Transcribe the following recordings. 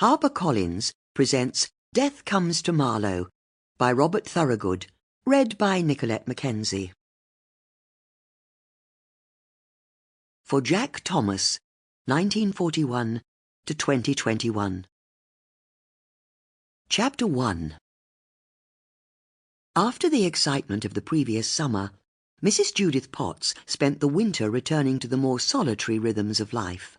HarperCollins presents Death Comes to Marlow by Robert Thorogood, read by Nicolette Mckenzie. For Jack Thomas, 1941 to 2021. Chapter 1. After the excitement of the previous summer, Mrs. Judith Potts spent the winter returning to the more solitary rhythms of life.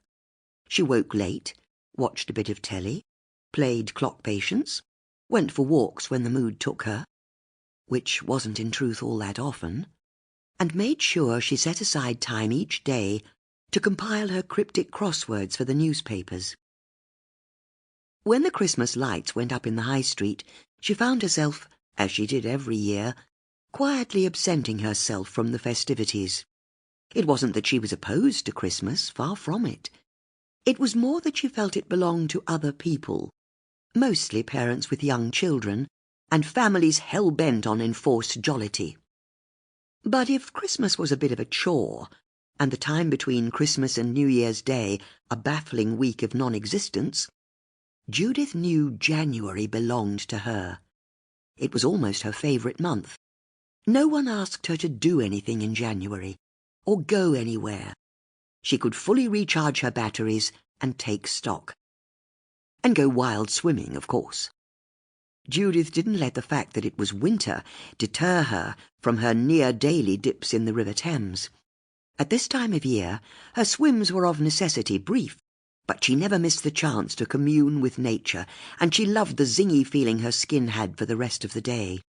She woke late, watched a bit of telly, played clock patience, went for walks when the mood took her, which wasn't in truth all that often, and made sure she set aside time each day to compile her cryptic crosswords for the newspapers. When the Christmas lights went up in the high street, she found herself, as she did every year, quietly absenting herself from the festivities. It wasn't that she was opposed to Christmas, far from it. It was more that she felt it belonged to other people, mostly parents with young children, and families hell-bent on enforced jollity. But if Christmas was a bit of a chore, and the time between Christmas and New Year's Day a baffling week of non-existence, Judith knew January belonged to her. It was almost her favourite month. No one asked her to do anything in January, or go anywhere. She could fully recharge her batteries and take stock. And go wild swimming, of course. Judith didn't let the fact that it was winter deter her from her near-daily dips in the River Thames. At this time of year, her swims were of necessity brief, but she never missed the chance to commune with nature, and she loved the zingy feeling her skin had for the rest of the day.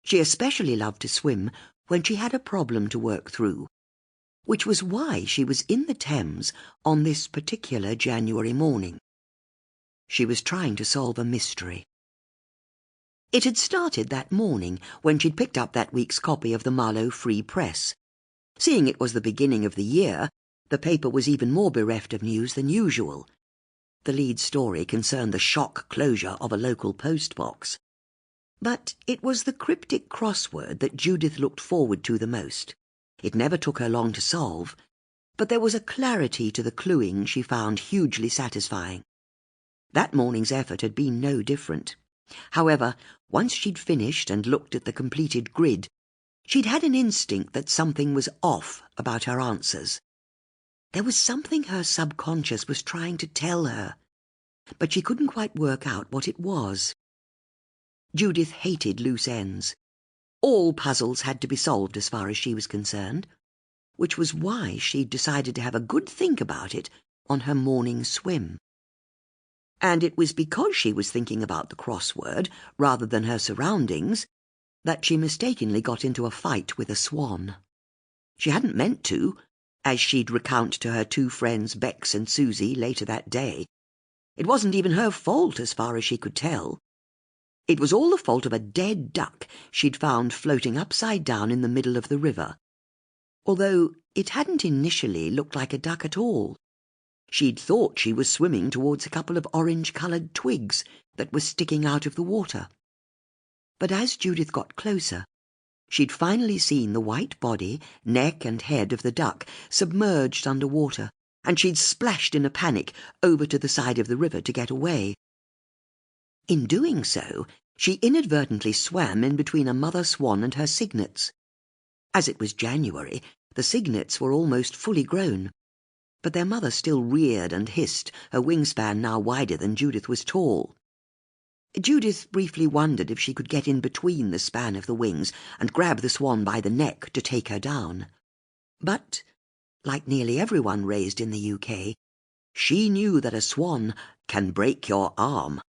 She especially loved to swim when she had a problem to work through, which was why she was in the Thames on this particular January morning. She was trying to solve a mystery. It had started that morning when she'd picked up that week's copy of the Marlow Free Press. Seeing it was the beginning of the year, the paper was even more bereft of news than usual. The lead story concerned the shock closure of a local post box. But it was the cryptic crossword that Judith looked forward to the most. It never took her long to solve, but there was a clarity to the cluing she found hugely satisfying. That morning's effort had been no different. However, once she'd finished and looked at the completed grid, she'd had an instinct that something was off about her answers. There was something her subconscious was trying to tell her, but she couldn't quite work out what it was. Judith hated loose ends. All puzzles had to be solved as far as she was concerned, which was why she'd decided to have a good think about it on her morning swim. And it was because she was thinking about the crossword rather than her surroundings that she mistakenly got into a fight with a swan. She hadn't meant to, as she'd recount to her two friends Becks and Suzie later that day. It wasn't even her fault as far as she could tell. It was all the fault of a dead duck she'd found floating upside down in the middle of the river, although it hadn't initially looked like a duck at all. She'd thought she was swimming towards a couple of orange-coloured twigs that were sticking out of the water. But as Judith got closer, she'd finally seen the white body, neck and head of the duck submerged under water, and she'd splashed in a panic over to the side of the river to get away. In doing so, she inadvertently swam in between a mother swan and her cygnets. As it was January, the cygnets were almost fully grown, but their mother still reared and hissed, her wingspan now wider than Judith was tall. Judith briefly wondered if she could get in between the span of the wings and grab the swan by the neck to take her down. But, like nearly everyone raised in the UK, she knew that a swan can break your arm.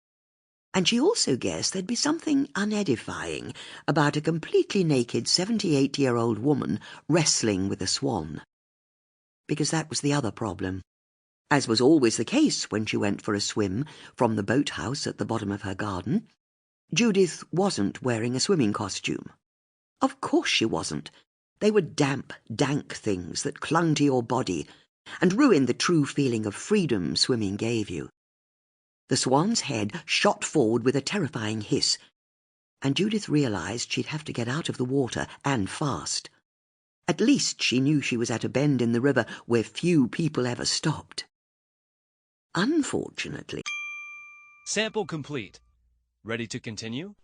And she also guessed there'd be something unedifying about a completely naked 78-year-old woman wrestling with a swan. Because that was the other problem. As was always the case when she went for a swim from the boathouse at the bottom of her garden, Judith wasn't wearing a swimming costume. Of course she wasn't. They were damp, dank things that clung to your body and ruined the true feeling of freedom swimming gave you. The swan's head shot forward with a terrifying hiss, and Judith realized she'd have to get out of the water, and fast. At least she knew she was at a bend in the river where few people ever stopped. Unfortunately, Sample complete. Ready to continue?